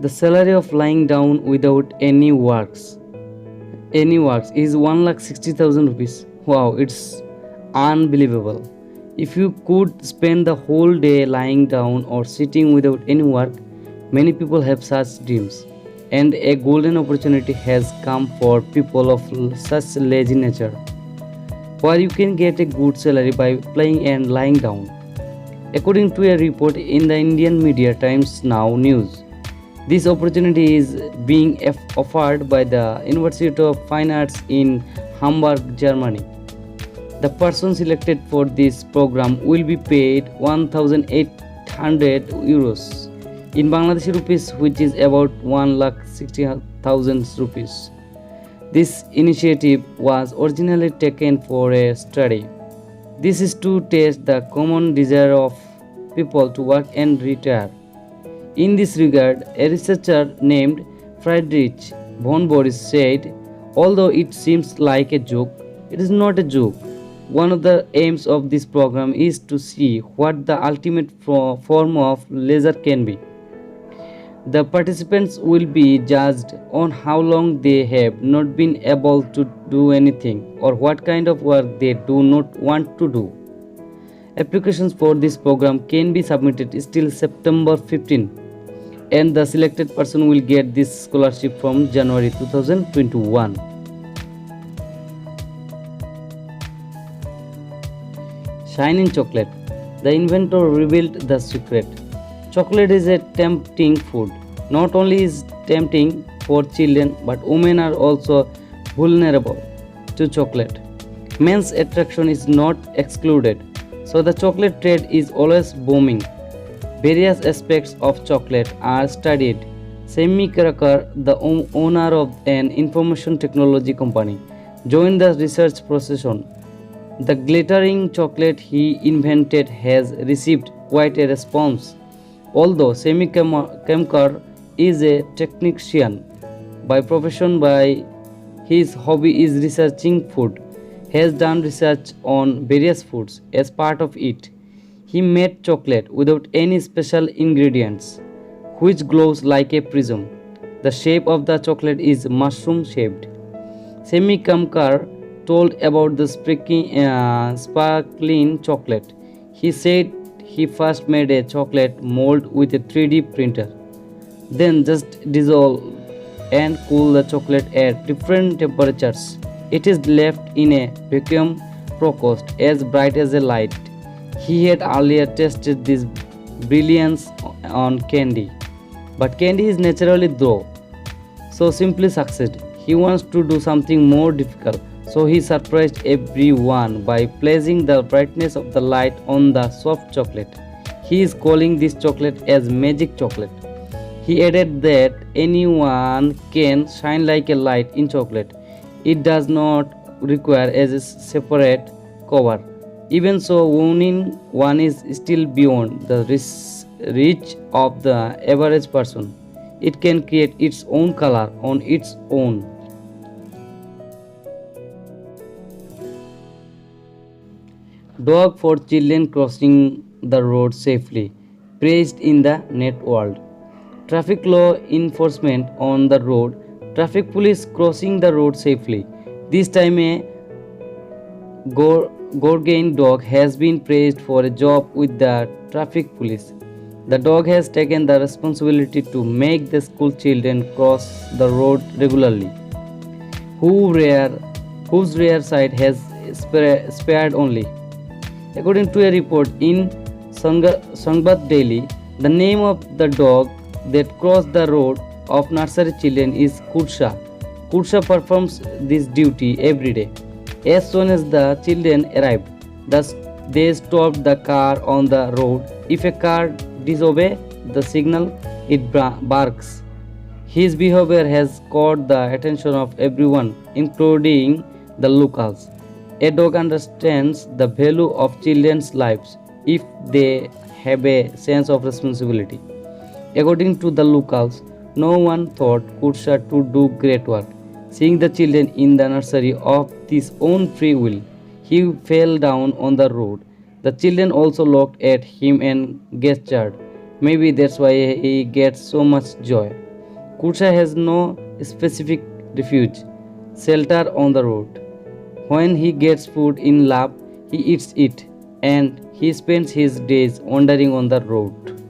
The salary of lying down without any works is 1,60,000 rupees. Wow, it's unbelievable. If you could spend the whole day lying down or sitting without any work, many people have such dreams. And a golden opportunity has come for people of such lazy nature, where you can get a good salary by playing and lying down. According to a report in the Indian media Times Now News, this opportunity is being offered by the University of Fine Arts in Hamburg, Germany. The person selected for this program will be paid 1,800 euros in Bangladeshi rupees, which is about 1,60,000 rupees. This initiative was originally taken for a study. This is to test the common desire of people to work and retire. In this regard, a researcher named Friedrich von Boris said, although it seems like a joke, it is not a joke. One of the aims of this program is to see what the ultimate form of leisure can be. The participants will be judged on how long they have not been able to do anything or what kind of work they do not want to do. Applications for this program can be submitted till September 15, and the selected person will get this scholarship from January 2021. Shine in chocolate. The inventor revealed the secret. Chocolate is a tempting food. Not only is tempting for children, but women are also vulnerable to chocolate. Men's attraction is not excluded, so the chocolate trade is always booming. Various aspects of chocolate are studied. Semi Karakar, the owner of an information technology company, joined the research procession. The glittering chocolate he invented has received quite a response. Although Semi Kemkar is a technician by profession, by his hobby is researching food, has done research on various foods. As part of it, he made chocolate without any special ingredients, which glows like a prism. The shape of the chocolate is mushroom shaped. Semi Kamkar told about the sparkling chocolate. He said he first made a chocolate mold with a 3D printer, then just dissolve and cool the chocolate at different temperatures. It is left in a vacuum process as bright as a light. He had earlier tested this brilliance on candy, but candy is naturally dull, so simply succeed. He wants to do something more difficult, so he surprised everyone by placing the brightness of the light on the soft chocolate. He is calling this chocolate as magic chocolate. He added that anyone can shine like a light in chocolate. It does not require a separate cover. Even so, owning one is still beyond the reach of the average person. It can create its own color on its own. Dog for children crossing the road safely, praised in the net world. Traffic law enforcement on the road, traffic police crossing the road safely. This time a Gorgain dog has been praised for a job with the traffic police. The dog has taken the responsibility to make the school children cross the road regularly, whose rear side has spared only. According to a report in Sangbad Daily, the name of the dog that crossed the road of nursery children is Kursha. Kursha performs this duty every day. As soon as the children arrived, they stopped the car on the road. If a car disobeys the signal, it barks. His behavior has caught the attention of everyone, including the locals. A dog understands the value of children's lives if they have a sense of responsibility. According to the locals, no one thought Kursha to do great work. Seeing the children in the nursery of his own free will, he fell down on the road. The children also looked at him and gestured. Maybe that's why he gets so much joy. Kursha has no specific refuge, shelter on the road. When he gets food in lab, he eats it, and he spends his days wandering on the road.